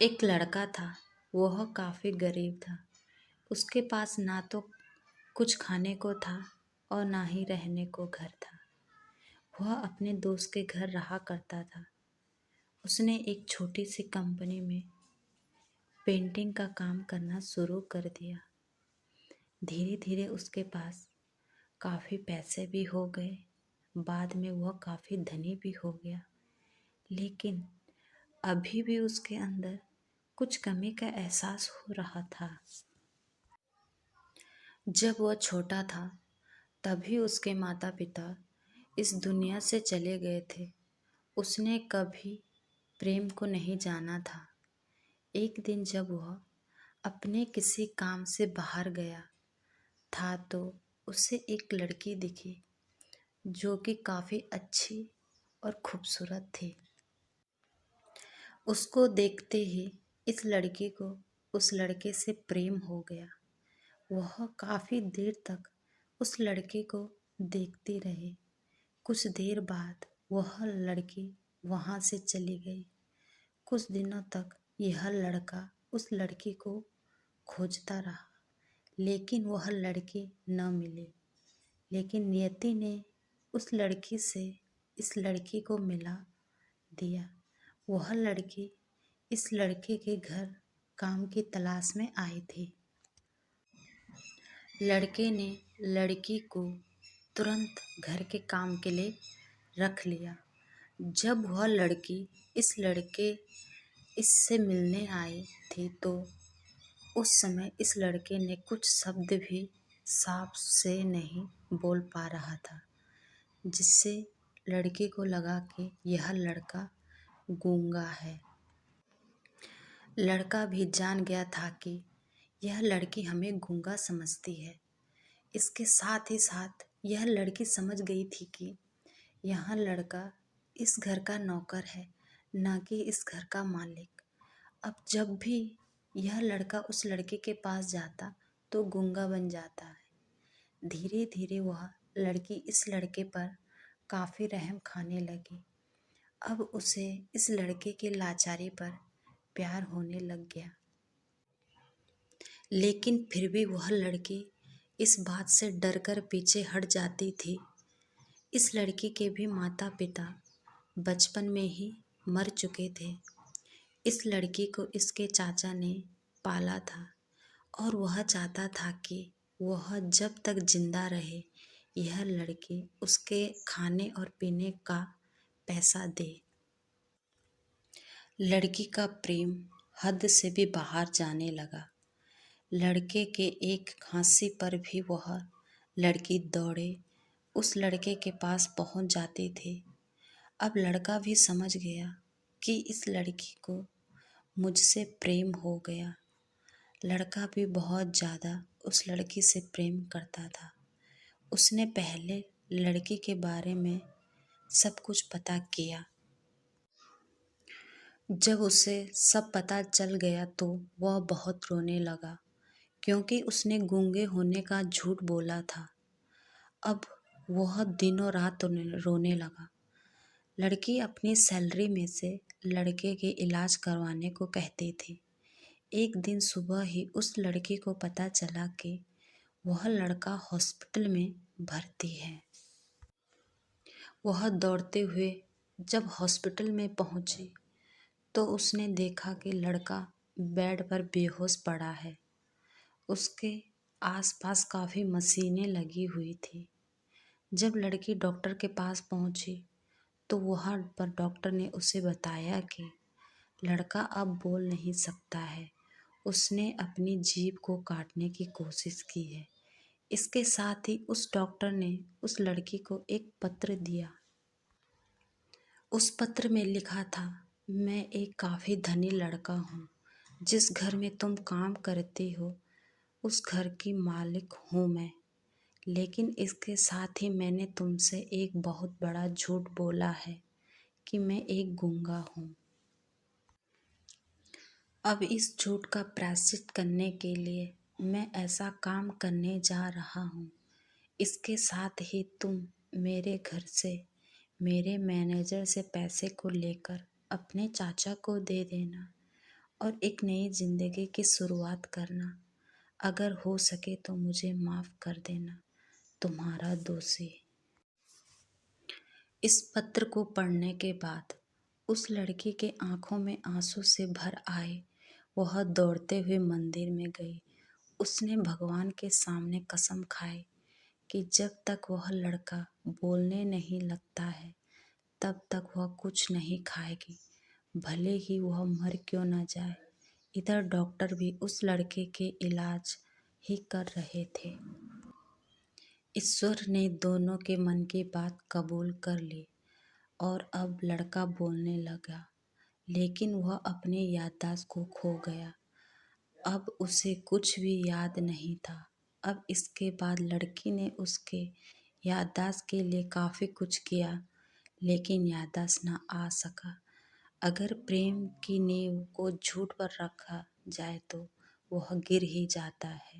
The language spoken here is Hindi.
एक लड़का था। वह काफ़ी गरीब था। उसके पास ना तो कुछ खाने को था और ना ही रहने को घर था। वह अपने दोस्त के घर रहा करता था। उसने एक छोटी सी कंपनी में पेंटिंग का काम करना शुरू कर दिया। धीरे धीरे उसके पास काफ़ी पैसे भी हो गए। बाद में वह काफ़ी धनी भी हो गया। लेकिन अभी भी उसके अंदर कुछ कमी का एहसास हो रहा था। जब वह छोटा था तभी उसके माता पिता इस दुनिया से चले गए थे। उसने कभी प्रेम को नहीं जाना था। एक दिन जब वह अपने किसी काम से बाहर गया था तो उसे एक लड़की दिखी जो कि काफ़ी अच्छी और खूबसूरत थी। उसको देखते ही इस लड़की को उस लड़के से प्रेम हो गया। वह काफ़ी देर तक उस लड़के को देखती रही। कुछ देर बाद वह लड़की वहाँ से चली गई। कुछ दिनों तक यह लड़का उस लड़की को खोजता रहा, लेकिन वह लड़की न मिली। लेकिन नियति ने उस लड़की से इस लड़की को मिला दिया। वह लड़की इस लड़के के घर काम की तलाश में आई थी। लड़के ने लड़की को तुरंत घर के काम के लिए रख लिया। जब वह लड़की इस लड़के इससे मिलने आई थी तो उस समय इस लड़के ने कुछ शब्द भी साफ से नहीं बोल पा रहा था, जिससे लड़के को लगा कि यह लड़का गूंगा है। लड़का भी जान गया था कि यह लड़की हमें गूंगा समझती है। इसके साथ ही साथ यह लड़की समझ गई थी कि यह लड़का इस घर का नौकर है, ना कि इस घर का मालिक। अब जब भी यह लड़का उस लड़के के पास जाता तो गूंगा बन जाता है। धीरे धीरे वह लड़की इस लड़के पर काफ़ी रहम खाने लगी। अब उसे इस लड़के की लाचारी पर प्यार होने लग गया। लेकिन फिर भी वह लड़की इस बात से डर कर पीछे हट जाती थी। इस लड़की के भी माता पिता बचपन में ही मर चुके थे। इस लड़की को इसके चाचा ने पाला था और वह चाहता था कि वह जब तक जिंदा रहे यह लड़की उसके खाने और पीने का पैसा दे। लड़की का प्रेम हद से भी बाहर जाने लगा। लड़के के एक खांसी पर भी वह लड़की दौड़े उस लड़के के पास पहुंच जाती थी। अब लड़का भी समझ गया कि इस लड़की को मुझसे प्रेम हो गया। लड़का भी बहुत ज़्यादा उस लड़की से प्रेम करता था। उसने पहले लड़की के बारे में सब कुछ पता किया। जब उसे सब पता चल गया तो वह बहुत रोने लगा, क्योंकि उसने गूंगे होने का झूठ बोला था। अब वह दिनों रात रोने लगा। लड़की अपनी सैलरी में से लड़के के इलाज करवाने को कहती थी। एक दिन सुबह ही उस लड़की को पता चला कि वह लड़का हॉस्पिटल में भर्ती है। वह दौड़ते हुए जब हॉस्पिटल में पहुंची तो उसने देखा कि लड़का बेड पर बेहोश पड़ा है। उसके आसपास काफ़ी मशीनें लगी हुई थी। जब लड़की डॉक्टर के पास पहुंची तो वहाँ पर डॉक्टर ने उसे बताया कि लड़का अब बोल नहीं सकता है। उसने अपनी जीभ को काटने की कोशिश की है। इसके साथ ही उस डॉक्टर ने उस लड़की को एक पत्र दिया। उस पत्र में लिखा था, मैं एक काफ़ी धनी लड़का हूँ। जिस घर में तुम काम करती हो उस घर की मालिक हूँ मैं। लेकिन इसके साथ ही मैंने तुमसे एक बहुत बड़ा झूठ बोला है कि मैं एक गूंगा हूँ। अब इस झूठ का प्रायश्चित करने के लिए मैं ऐसा काम करने जा रहा हूँ। इसके साथ ही तुम मेरे घर से मेरे मैनेजर से पैसे को लेकर अपने चाचा को दे देना और एक नई जिंदगी की शुरुआत करना। अगर हो सके तो मुझे माफ कर देना, तुम्हारा दोषी। इस पत्र को पढ़ने के बाद उस लड़की के आंखों में आंसू से भर आए। वह दौड़ते हुए मंदिर में गई। उसने भगवान के सामने कसम खाई कि जब तक वह लड़का बोलने नहीं लगता है तब तक वह कुछ नहीं खाएगी, भले ही वह मर क्यों न जाए। इधर डॉक्टर भी उस लड़के के इलाज ही कर रहे थे। ईश्वर ने दोनों के मन की बात कबूल कर ली और अब लड़का बोलने लगा, लेकिन वह अपनी याददाश्त को खो गया। अब उसे कुछ भी याद नहीं था। अब इसके बाद लड़की ने उसके याददाश्त के लिए काफ़ी कुछ किया, लेकिन याददाश्त ना आ सका। अगर प्रेम की नींव को झूठ पर रखा जाए तो वह गिर ही जाता है।